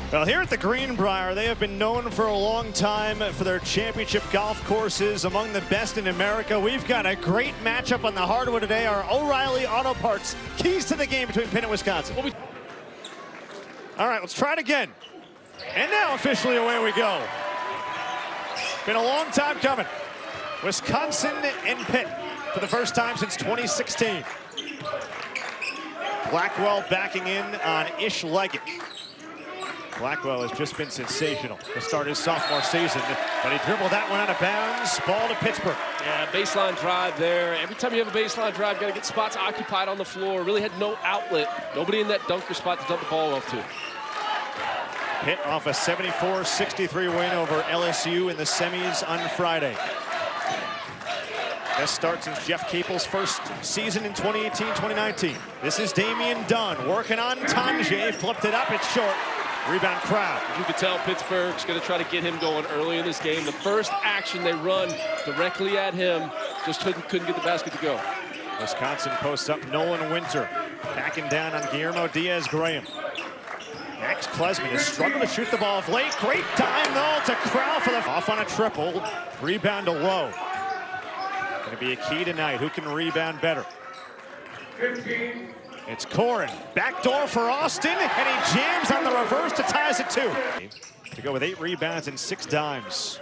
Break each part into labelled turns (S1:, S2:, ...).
S1: Well, here at the Greenbrier, they have been known for a long time for their championship golf courses, among the best in America. We've got a great matchup on the hardwood today. Our O'Reilly Auto Parts keys to the game between Pitt and Wisconsin. All right, let's try it again. And now officially away we go. Been a long time coming. Wisconsin and Pitt for the first time since 2016. Blackwell backing in on Ish Leggett. Blackwell has just been sensational to start his sophomore season, but he dribbled that one out of bounds. Ball to Pittsburgh.
S2: Yeah, baseline drive there. Every time you have a baseline drive, got to get spots occupied on the floor. Really had no outlet. Nobody in that dunker spot to dump the ball off to.
S1: Pitt off a 74-63 win over LSU in the semis on Friday. Best start since Jeff Capel's first season in 2018-2019. This is Damian Dunn working on Tanjay. Flipped it up, it's short. Rebound crowd.
S2: You can tell Pittsburgh's going to try to get him going early in this game. The first action they run directly at him, just couldn't get the basket to go.
S1: Wisconsin posts up Nolan Winter, backing down on Guillermo Diaz-Graham. Max Klesman has struggled to shoot the ball off late. Great time though to Crowell for the off on a triple. Rebound to Lowe. Going to be a key tonight. Who can rebound better?
S3: 15.
S1: It's Corin. Backdoor for Austin, and he jams on the reverse to ties it 2. To go with 8 rebounds and 6 dimes.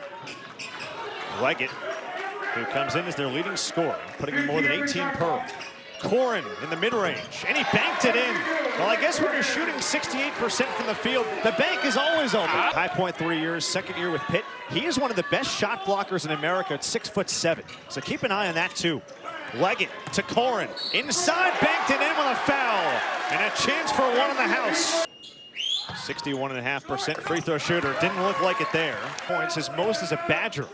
S1: Leggett, who comes in as their leading scorer, putting in more than 18 per. Corin in the mid-range, and he banked it in. Well, I guess when you're shooting 68% from the field, the bank is always open. High Point 3 years, second year with Pitt. He is one of the best shot blockers in America at 6'7". So keep an eye on that too. Leggett to Corin. Inside, banked it in with a foul. And a chance for one in the house. 61.5% free throw shooter. Didn't look like it there. Points his most as a Badger.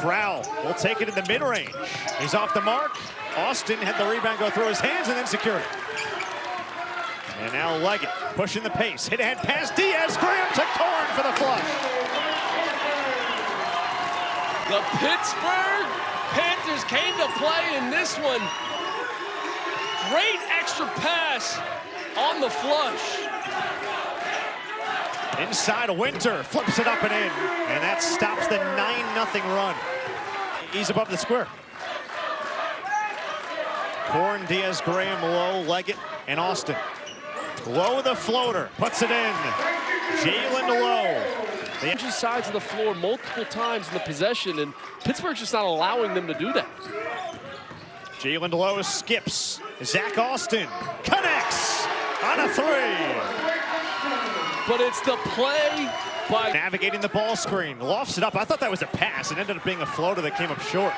S1: Crowell will take it in the mid-range. He's off the mark. Austin had the rebound go through his hands and then secured it. And now Leggett pushing the pace. Hit ahead pass Diaz-Graham to Corin for the flush.
S2: The Pittsburgh Panthers came to play in this one. Great extra pass on the flush.
S1: Inside Winter, flips it up and in. And that stops the 9-0 run. He's above the square. Corin, Diaz-Graham, Lowe, Leggett, and Austin. Lowe the floater, puts it in. Jalen Lowe.
S2: They change sides of the floor multiple times in the possession, and Pittsburgh's just not allowing them to do that.
S1: Jalen Lowe skips. Zach Austin connects on a 3.
S2: But it's the play by
S1: navigating the ball screen. Lofts it up. I thought that was a pass. It ended up being a floater that came up short.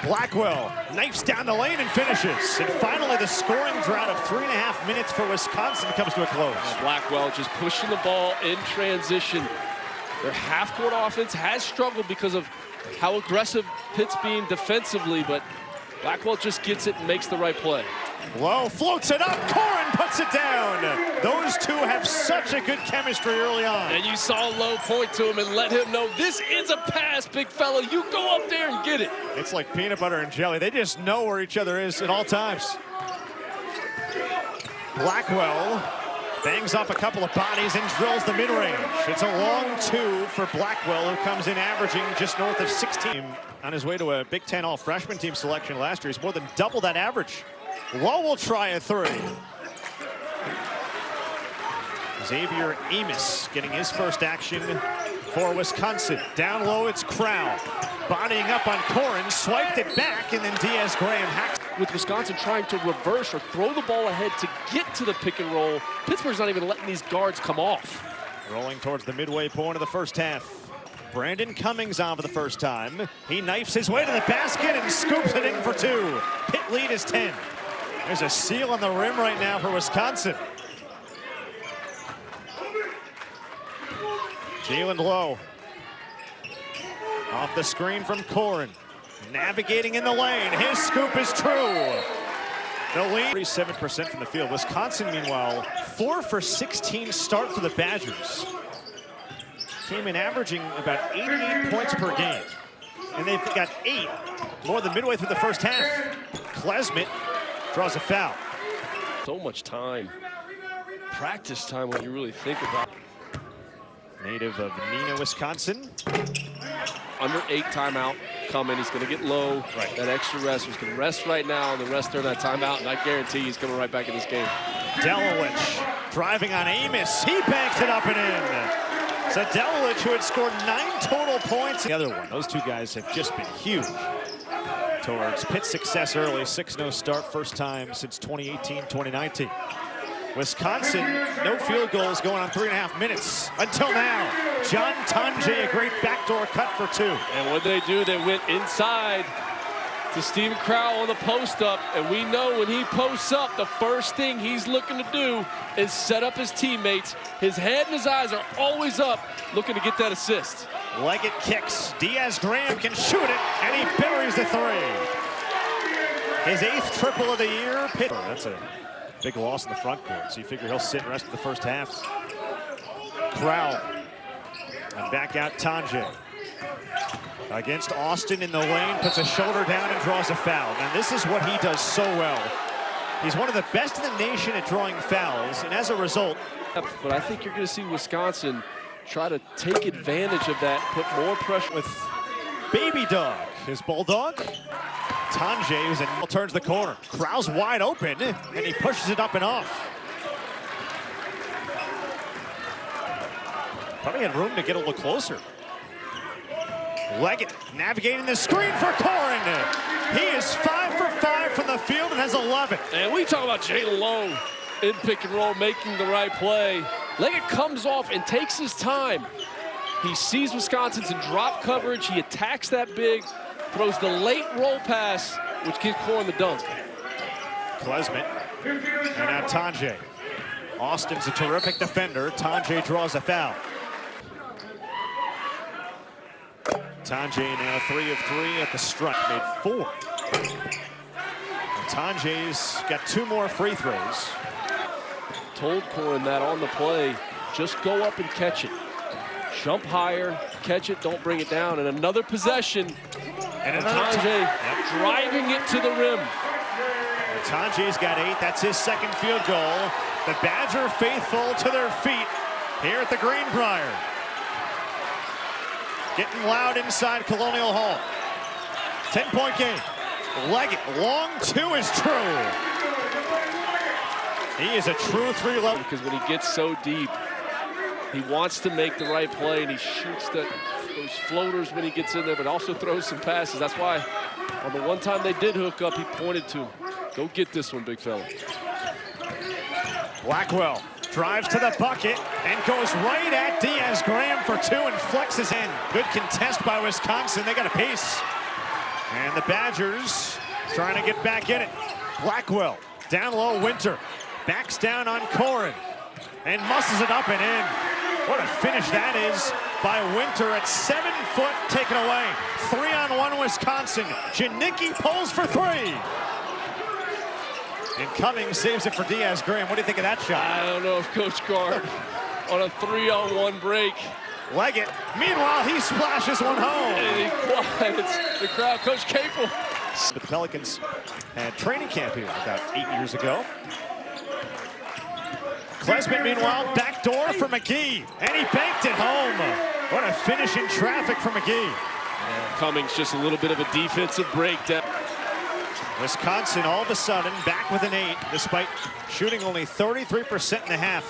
S1: Blackwell knifes down the lane and finishes. And finally, the scoring drought of 3.5 minutes for Wisconsin comes to a close.
S2: Blackwell just pushing the ball in transition. Their half-court offense has struggled because of how aggressive Pitt's being defensively, but Blackwell just gets it and makes the right play.
S1: Lowe floats it up. Corin puts it down. Those two have such a good chemistry early on.
S2: And you saw Lowe point to him and let him know, this is a pass, big fella. You go up there and get it.
S1: It's like peanut butter and jelly. They just know where each other is at all times. Blackwell bangs off a couple of bodies and drills the mid-range. It's a long 2 for Blackwell, who comes in averaging just north of 16. On his way to a Big Ten All-Freshman team selection last year, he's more than double that average. Lowe will try a 3. Xavier Amos getting his first action for Wisconsin. Down low, it's Crowell. Bodying up on Corin, swiped it back, and then Diaz-Graham hacks.
S2: With Wisconsin trying to reverse or throw the ball ahead to get to the pick and roll, Pittsburgh's not even letting these guards come off.
S1: Rolling towards the midway point of the first half. Brandon Cummings on for the first time. He knifes his way to the basket and scoops it in for 2. Pitt lead is 10. There's a seal on the rim right now for Wisconsin. Jalen Lowe. Off the screen from Corin. Navigating in the lane. His scoop is true. The lead. 37% from the field. Wisconsin, meanwhile, 4 for 16 start for the Badgers. Came in averaging about 88 points per game. And they've got 8 more than midway through the first half. Klesman draws a foul.
S2: So much time. practice time when you really think about it.
S1: Native of Neenah, Wisconsin.
S2: Under 8 timeout coming. He's going to get low.
S1: Right.
S2: That extra rest. He's going to rest right now and the rest during that timeout. And I guarantee he's coming right back in this game.
S1: Delawich driving on Amos. He banks it up and in. So Delawich, who had scored 9 total points. The other one. Those two guys have just been huge towards Pitt's success early. 6-0 start, first time since 2018-2019. Wisconsin, no field goals going on 3.5 minutes until now. John Tanji, a great backdoor cut for 2.
S2: And what they do, they went inside to Steven Crowell on the post up. And we know when he posts up, the first thing he's looking to do is set up his teammates. His head and his eyes are always up, looking to get that assist.
S1: Leggett kicks. Diaz-Graham can shoot it, and he buries the 3. His 8th triple of the year. Pitt. That's a big loss in the front court, so you figure he'll sit the rest of the first half. Crowell. And back out Tanji. Against Austin in the lane, puts a shoulder down and draws a foul. Now this is what he does so well. He's one of the best in the nation at drawing fouls, and as a result.
S2: But I think you're going to see Wisconsin try to take advantage of that, put more pressure.
S1: With Baby Dog, his bulldog. Tanji turns the corner. Crowell's wide open, and he pushes it up and off. Probably had room to get a little closer. Leggett navigating the screen for Corin. He is 5 for 5 from the field and has 11.
S2: And we talk about Jalen Lowe in pick and roll, making the right play. Leggett comes off and takes his time. He sees Wisconsin's in drop coverage. He attacks that big, throws the late roll pass, which gives Corin the dunk.
S1: Klesmit, and now Tanji. Austin's a terrific defender. Tanji draws a foul. Tanji now 3 of 3 at the stripe, made 4. And Tanji's got 2 more free throws.
S2: Told Corin that on the play, just go up and catch it. Jump higher, catch it, don't bring it down. And another possession, and Tanji driving it to the rim.
S1: And Tanji's got 8, that's his 2nd field goal. The Badger faithful to their feet here at the Greenbrier. Getting loud inside Colonial Hall. 10-point game. Leggett, long 2 is true. He is a true 3-level.
S2: Because when he gets so deep, he wants to make the right play, and he shoots those floaters when he gets in there, but also throws some passes. That's why on the one time they did hook up, he pointed to him. Go get this one, big fella.
S1: Blackwell drives to the bucket and goes right at Diaz-Graham for 2 and flexes in. Good contest by Wisconsin. They got a piece. And the Badgers trying to get back in it. Blackwell down low, Winter backs down on Corin and muscles it up and in. What a finish that is by Winter at 7 foot, taken away. 3-on-1 Wisconsin. Janicki pulls for 3. And Cummings saves it for Diaz-Graham. What do you think of that shot?
S2: I don't know if Coach Card on a 3-on-1 break.
S1: Leggett, meanwhile, he splashes one home.
S2: And he quiets the crowd. Coach Capel.
S1: But the Pelicans had training camp here about 8 years ago. Klesmit, meanwhile, backdoor for McGee, and he banked it home. What a finish in traffic for McGee.
S2: Cummings just a little bit of a defensive breakdown.
S1: Wisconsin all of a sudden back with an 8, despite shooting only 33% in the half.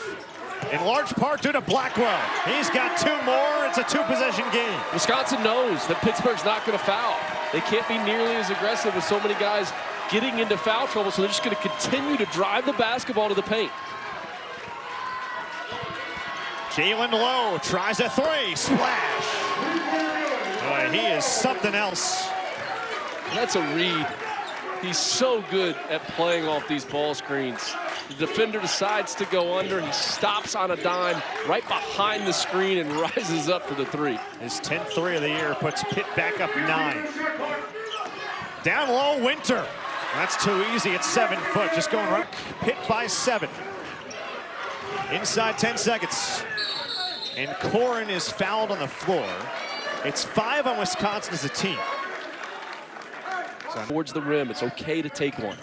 S1: In large part due to Blackwell. He's got 2 more. It's a 2-possession game.
S2: Wisconsin knows that Pittsburgh's not going to foul. They can't be nearly as aggressive with so many guys getting into foul trouble, so they're just going to continue to drive the basketball to the paint.
S1: Jalen Lowe tries a 3, splash. Boy, he is something else.
S2: That's a read. He's so good at playing off these ball screens. The defender decides to go under, and he stops on a dime right behind the screen and rises up for the 3.
S1: His 10th 3 of the year puts Pitt back up 9. Down low, Winter. That's too easy at 7 foot, just going right. Pitt by 7. Inside 10 seconds. And Corin is fouled on the floor. It's 5 on Wisconsin as a team.
S2: Towards the rim, it's okay to take one.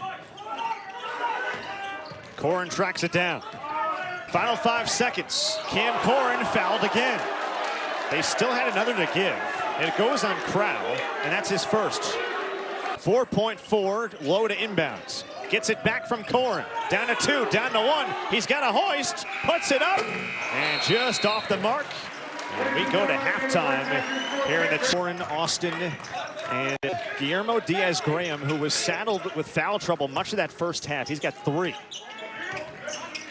S1: Corin tracks it down. Final 5 seconds. Cam Corrin fouled again. They still had another to give. And it goes on Crowell, and that's his first. 4.4, low to inbounds. Gets it back from Corrin. Down to 2, down to 1. He's got a hoist, puts it up, and just off the mark. And we go to halftime here in the Corrin, Austin, and Guillermo Diaz-Graham, who was saddled with foul trouble much of that first half. He's got 3.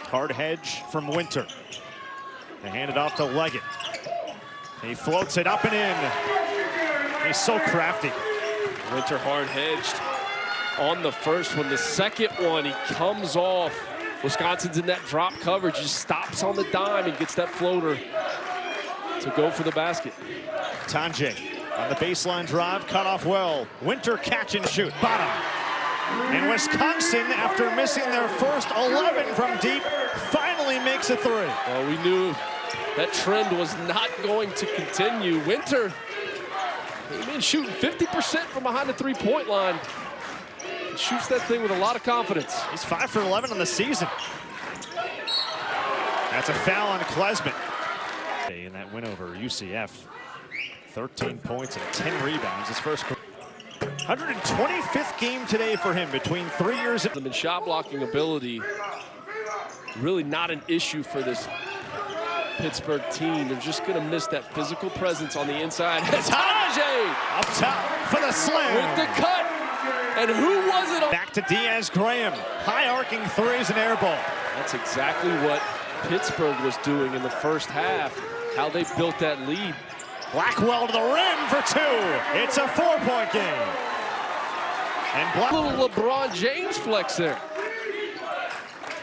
S1: Hard hedge from Winter. They hand it off to Leggett. He floats it up and in. He's so crafty.
S2: Winter hard hedged on the first one. The second one, he comes off. Wisconsin's in that drop coverage. Just stops on the dime and gets that floater to go for the basket.
S1: Tanjay on the baseline drive, cut off well. Winter catch and shoot, bottom. And Wisconsin, after missing their first 11 from deep, finally makes a 3.
S2: Well, we knew that trend was not going to continue. Winter, he's been shooting 50% from behind the three-point line. He shoots that thing with a lot of confidence.
S1: He's 5 for 11 on the season. That's a foul on Klesman. In that win over UCF, 13 points and 10 rebounds. His first 125th game today for him between 3 years.
S2: The shot blocking ability, really not an issue for this Pittsburgh team. They're just going to miss that physical presence on the inside. Tanjay
S1: up top for the slam.
S2: With the cut. And who was it?
S1: Back to Diaz-Graham. High arcing threes and air ball.
S2: That's exactly what Pittsburgh was doing in the first half. How they built that lead.
S1: Blackwell to the rim for 2. It's a 4-point game. And
S2: little LeBron James flex there.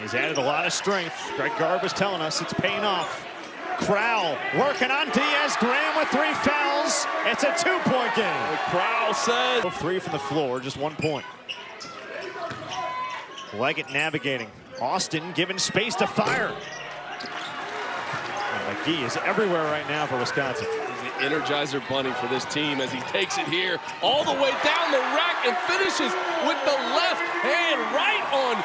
S1: He's added a lot of strength. Greg Garb was telling us it's paying off. Crowell working on Diaz-Graham with 3 fouls. It's a 2-point game.
S2: Crowell says
S1: 3 from the floor, just 1 point. Leggett navigating. Austin given space to fire. And McGee is everywhere right now for Wisconsin.
S2: He's the Energizer Bunny for this team as he takes it here all the way down the rack and finishes with the left hand right on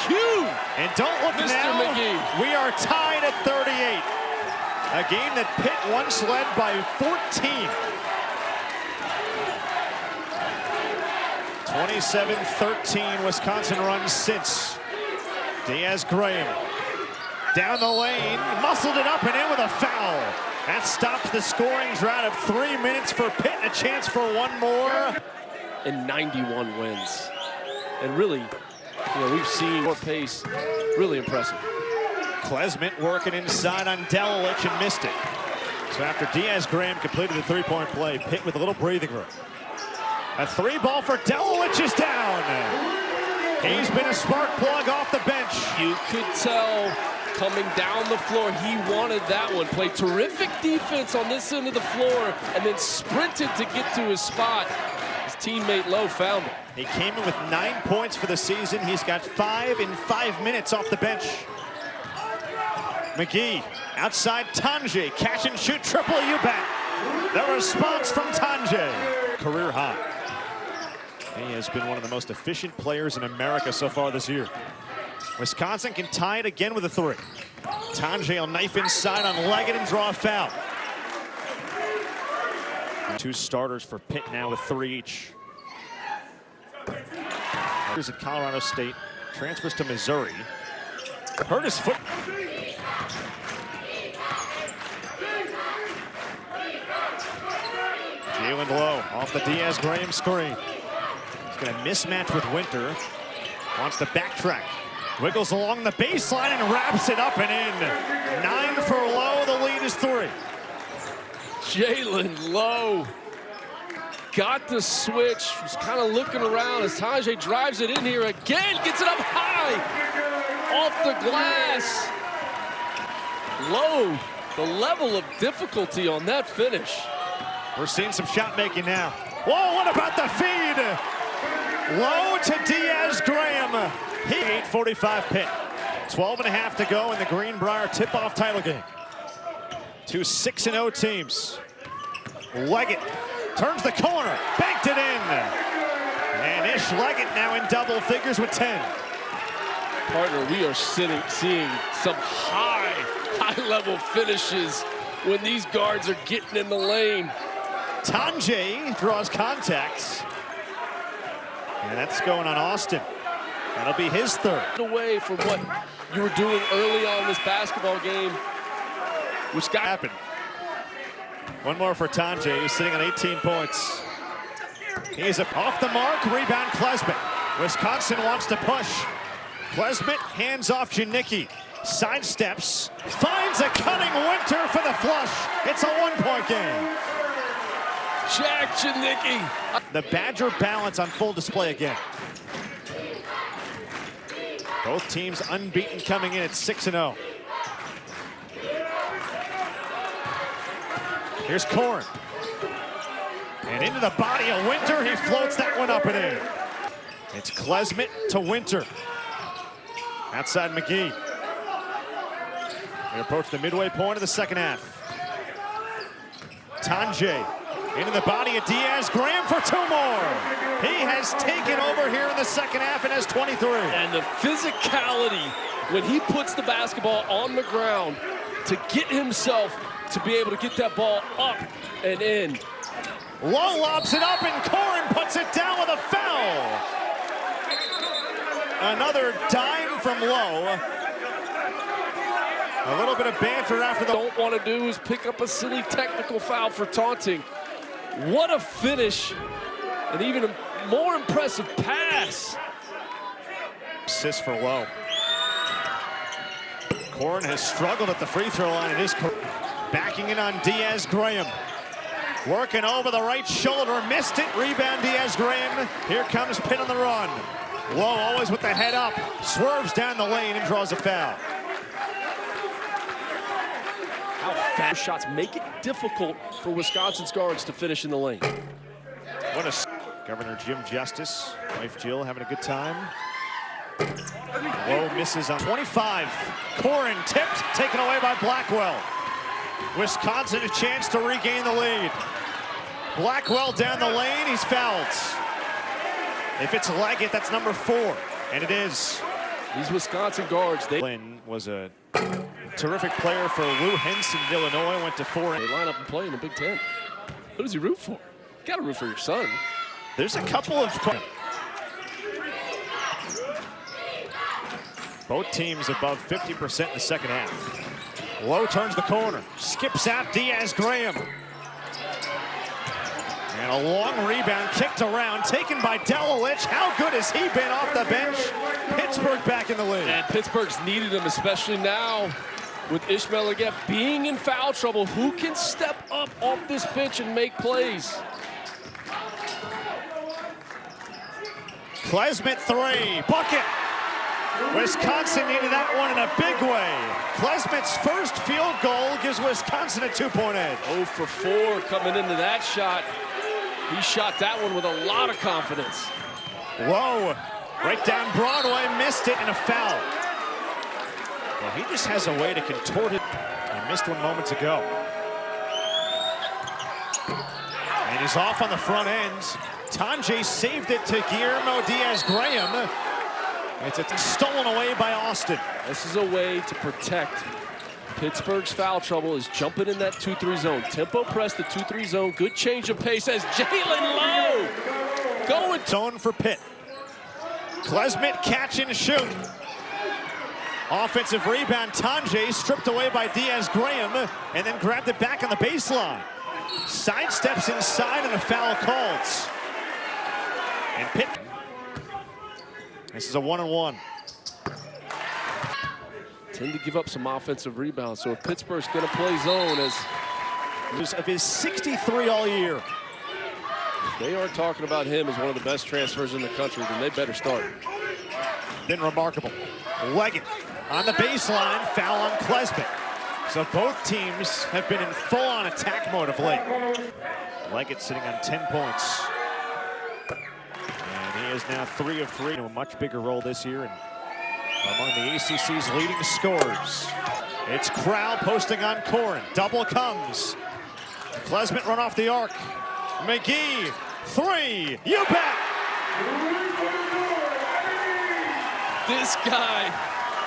S2: cue.
S1: And don't look
S2: Mr.
S1: now,
S2: McGee.
S1: we are tied at 38. A game that Pitt once led by 14. 27-13 Wisconsin runs since. Diaz-Graham down the lane, muscled it up and in with a foul. That stops the scoring drought of 3 minutes for Pitt, a chance for 1 more.
S2: And 91 wins. And really, we've seen more pace. Really impressive.
S1: Klesman working inside on Delilich and missed it. So after Diaz-Graham completed the 3-point play, Pitt with a little breathing room. A 3 ball for Delilich is down. He's been a spark plug off the bench.
S2: You could tell coming down the floor, he wanted that one. Played terrific defense on this end of the floor and then sprinted to get to his spot. His teammate Lowe found him.
S1: He came in with 9 points for the season. He's got 5 in 5 minutes off the bench. McGee outside Tanjay, catch and shoot triple, you bet. The response from Tanjay. Career high. He has been one of the most efficient players in America so far this year. Wisconsin can tie it again with a 3. Tanjay will knife inside on Leggett and draw a foul. 2 starters for Pitt now with 3 each. Here's at Colorado State, transfers to Missouri. Hurt his foot. Jalen Lowe off the Diaz-Graham screen. He's going to mismatch with Winter. Wants to backtrack. Wiggles along the baseline and wraps it up and in. 9 for Lowe. The lead is 3.
S2: Jalen Lowe got the switch. Was kind of looking around as Tanjay drives it in here again. Gets it up high off the glass. Lowe, the level of difficulty on that finish.
S1: We're seeing some shot making now. Whoa, what about the feed? Lowe to Diaz-Graham. He 8:45 Pitt. 12.5 to go in the Greenbrier tip-off title game. 2 6-0 teams. Leggett turns the corner, banked it in. And Ish Leggett now in double figures with 10.
S2: Partner, we are seeing some high-level finishes when these guards are getting in the lane.
S1: Tanjay draws contact. And that's going on Austin. That'll be his third.
S2: Away from what you were doing early on in this basketball game, which got
S1: happened. One more for Tanjay, who's sitting on 18 points. He's off the mark, rebound Klesmit. Wisconsin wants to push. Klesmit hands off Janicki. Sidesteps, finds a cunning Winter for the flush. It's a one-point game.
S2: Jack Janicki.
S1: The Badger balance on full display again. Both teams unbeaten coming in at 6-0. Here's Corn. And into the body of Winter, he floats that one up and in. It's Klesmit to Winter. Outside McGee. We approach the midway point of the second half. Tanjay into the body of Diaz. Graham for two more. He has taken over here in the second half and has 23.
S2: And the physicality when he puts the basketball on the ground to get himself to be able to get that ball up and in.
S1: Low lobs it up and Corn puts it down with a foul. Another dime from Low. A little bit of banter after the...
S2: Don't want to do is pick up a silly technical foul for taunting. What a finish, and even a more impressive pass.
S1: Assist for Low. Corn has struggled at the free throw line. It is backing in on Diaz Graham. Working over the right shoulder, missed it. Rebound Diaz Graham. Here comes Pitt on the run. Low always with the head up. Swerves down the lane and draws a foul.
S2: How fast shots make it difficult for Wisconsin's guards to finish in the lane.
S1: What a... Governor Jim Justice, wife Jill having a good time. Low misses on 25. Corn tipped, taken away by Blackwell. Wisconsin a chance to regain the lead. Blackwell down the lane, he's fouled. If it's Leggett, that's number 4, and it is.
S2: These Wisconsin guards,
S1: Lynn was a terrific player for Lou Henson in Illinois, went to 4.
S2: They line up and play in the Big Ten. Who does he root for? You gotta root for your son.
S1: There's a couple of... Both teams above 50% in the second half. Low turns the corner, skips out Diaz Graham. And a long rebound kicked around, taken by Delalich. How good has he been off the bench? Pittsburgh back in the lead.
S2: And Pittsburgh's needed him, especially now with Ishmael again being in foul trouble. Who can step up off this bench and make plays?
S1: Klesmit 3, bucket. Wisconsin needed that one in a big way. Klesmit's first field goal gives Wisconsin a 2-point edge.
S2: 0 for 4 coming into that shot. He shot that one with a lot of confidence.
S1: Low, right down Broadway, missed it, and a foul. Well, he just has a way to contort it. He missed one moments ago. And he's off on the front end. Tanjay saved it to Guillermo Diaz Graham. It's stolen away by Austin.
S2: This is a way to protect Pittsburgh's foul trouble, is jumping in that 2-3 zone. Tempo press the 2-3 zone. Good change of pace as Jalen Lowe going.
S1: Zone for Pitt. Klesmit catch and shoot. Offensive rebound. Tanjay stripped away by Diaz Graham and then grabbed it back on the baseline. Sidesteps inside and a foul called. And Pitt. This is a 1-on-1.
S2: Tend to give up some offensive rebounds, so if Pittsburgh's going to play zone as
S1: of his 63 all year.
S2: They are talking about him as one of the best transfers in the country, then they better start.
S1: Been remarkable. Leggett on the baseline, foul on Klesmit. So both teams have been in full-on attack mode of late. Leggett sitting on 10 points. And he is now 3 of 3 in a much bigger role this year and among the ACC's leading scorers. It's Crowell posting on Corn. Double comes. Klesmit run off the arc. McGee, 3, you bet!
S2: this guy,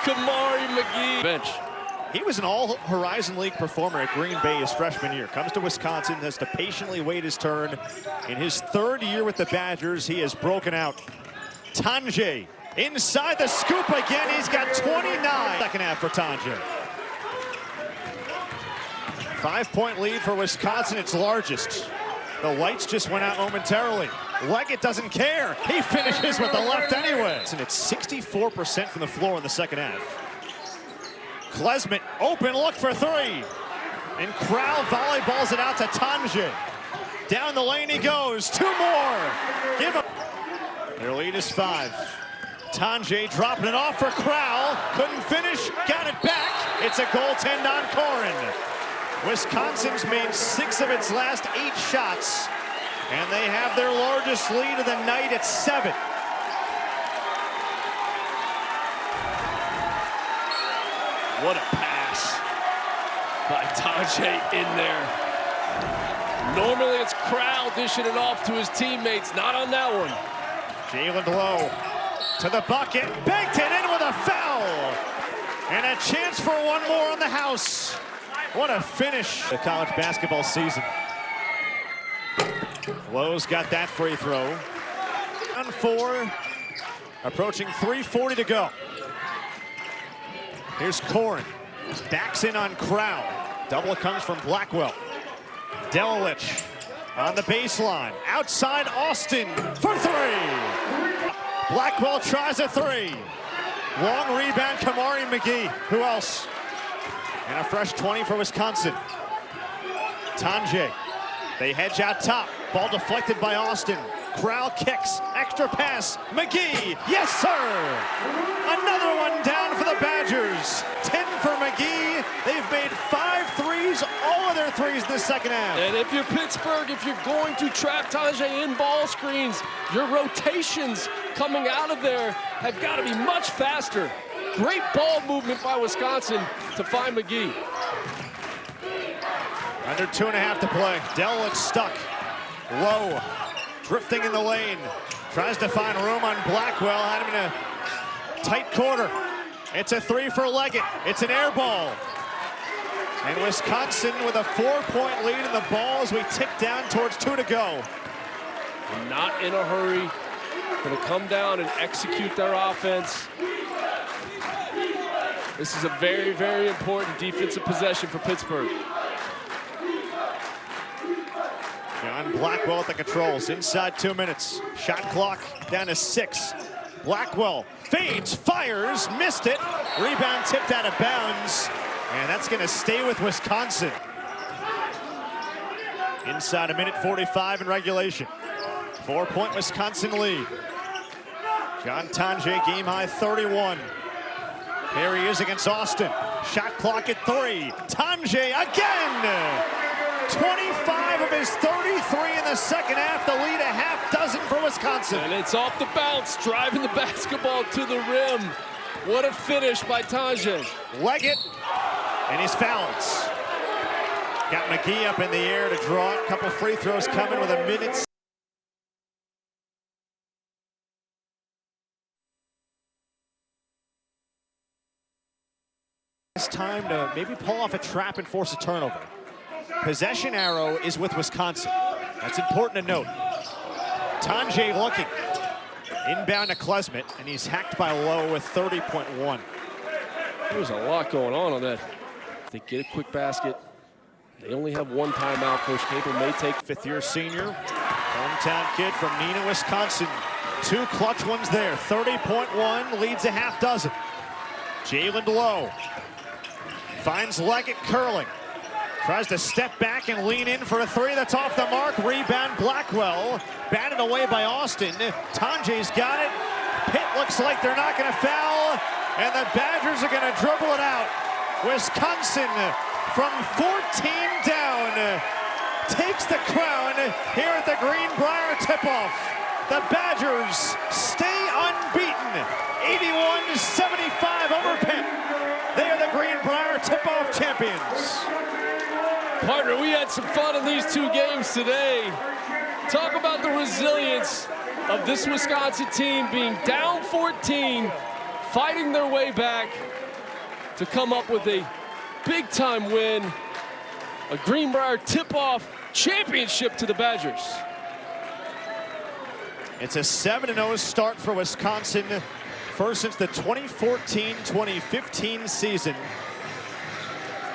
S2: Kamari McGee. Bench.
S1: He was an all-Horizon League performer at Green Bay his freshman year. Comes to Wisconsin, has to patiently wait his turn. In his third year with the Badgers, he has broken out. Tanjay inside the scoop again. He's got 29. Second half for Tanjay. 5-point lead for Wisconsin, its largest. The lights just went out momentarily. Leggett doesn't care. He finishes with the left anyway. And it's 64% from the floor in the second half. Klesmit, open look for three. And Crowell volleyballs it out to Tanjay. Down the lane he goes. Two more. Give him. Their lead is 5. Tanjay dropping it off for Crowell. Couldn't finish. Got it back. It's a goaltend on Corin. Wisconsin's made 6 of its last 8 shots. And they have their largest lead of the night at 7.
S2: What a pass by Tanjay in there. Normally it's Crowell dishing it off to his teammates. Not on that one.
S1: Jalen Lowe to the bucket. Banked it in with a foul. And a chance for one more on the house. What a finish. The college basketball season. Lowe's got that free throw. On 4. Approaching 3:40 to go. Here's Corin. Backs in on Crowell. Double comes from Blackwell. Delilich on the baseline. Outside Austin for 3. Blackwell tries a 3. Long rebound, Kamari McGee. Who else? And a fresh 20 for Wisconsin. Tanjay. They hedge out top. Ball deflected by Austin. Crowell kicks. Extra pass. McGee. Yes, sir. Another one down for the Badgers. 10 for McGee. They've made 5 threes. All of their threes in the second half.
S2: And if you're Pittsburgh, if you're going to trap Tanjay in ball screens, your rotations coming out of there have got to be much faster. Great ball movement by Wisconsin to find McGee.
S1: Under 2.5 to play. Delilich stuck. Low. Drifting in the lane. Tries to find room on Blackwell. Had him in a tight corner. It's a 3 for Leggett. It's an air ball. And Wisconsin with a 4-point lead in the ball as we tick down towards 2 to go.
S2: Not in a hurry. Going to come down and execute their offense. This is a very, very important defensive possession for Pittsburgh.
S1: John Blackwell at the controls. Inside 2 minutes. Shot clock down to 6. Blackwell fades, fires, missed it. Rebound tipped out of bounds. And that's going to stay with Wisconsin. Inside 1:45 in regulation. 4-point Wisconsin lead. John Tanjay, game high 31. Here he is against Austin. Shot clock at 3. Tanjay again! 25 of his 33 in the second half. The lead a half dozen for Wisconsin.
S2: And it's off the bounce, driving the basketball to the rim. What a finish by Tanjay.
S1: Leggett, and he's fouled. Got McGee up in the air to draw it. Couple free throws coming with 1 minute. It's time to maybe pull off a trap and force a turnover. Possession arrow is with Wisconsin. That's important to note. Tanjay looking. Inbound to Klesmit, and he's hacked by Lowe with 30.1.
S2: There's a lot going on that. If they get a quick basket, they only have 1 timeout. Coach Capel may take.
S1: 5th-year senior, hometown kid from Neenah, Wisconsin. 2 clutch ones there. 30.1, leads a half dozen. Jalen Lowe finds Leggett curling. Tries to step back and lean in for a 3 that's off the mark. Rebound Blackwell. Batted away by Austin. Tanjay's got it. Pitt looks like they're not going to foul. And the Badgers are going to dribble it out. Wisconsin from 14 down takes the crown here at the Greenbrier tip-off. The Badgers stay unbeaten. 81-75 over Pitt. They are the Greenbrier tip-off champions.
S2: Partner, we had some fun in these 2 games today. Talk about the resilience of this Wisconsin team being down 14, fighting their way back to come up with a big-time win. A Greenbrier tip-off championship to the Badgers.
S1: It's a 7-0 start for Wisconsin, first since the 2014-2015 season,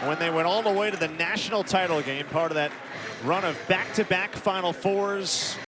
S1: when they went all the way to the national title game, part of that run of back-to-back Final Fours.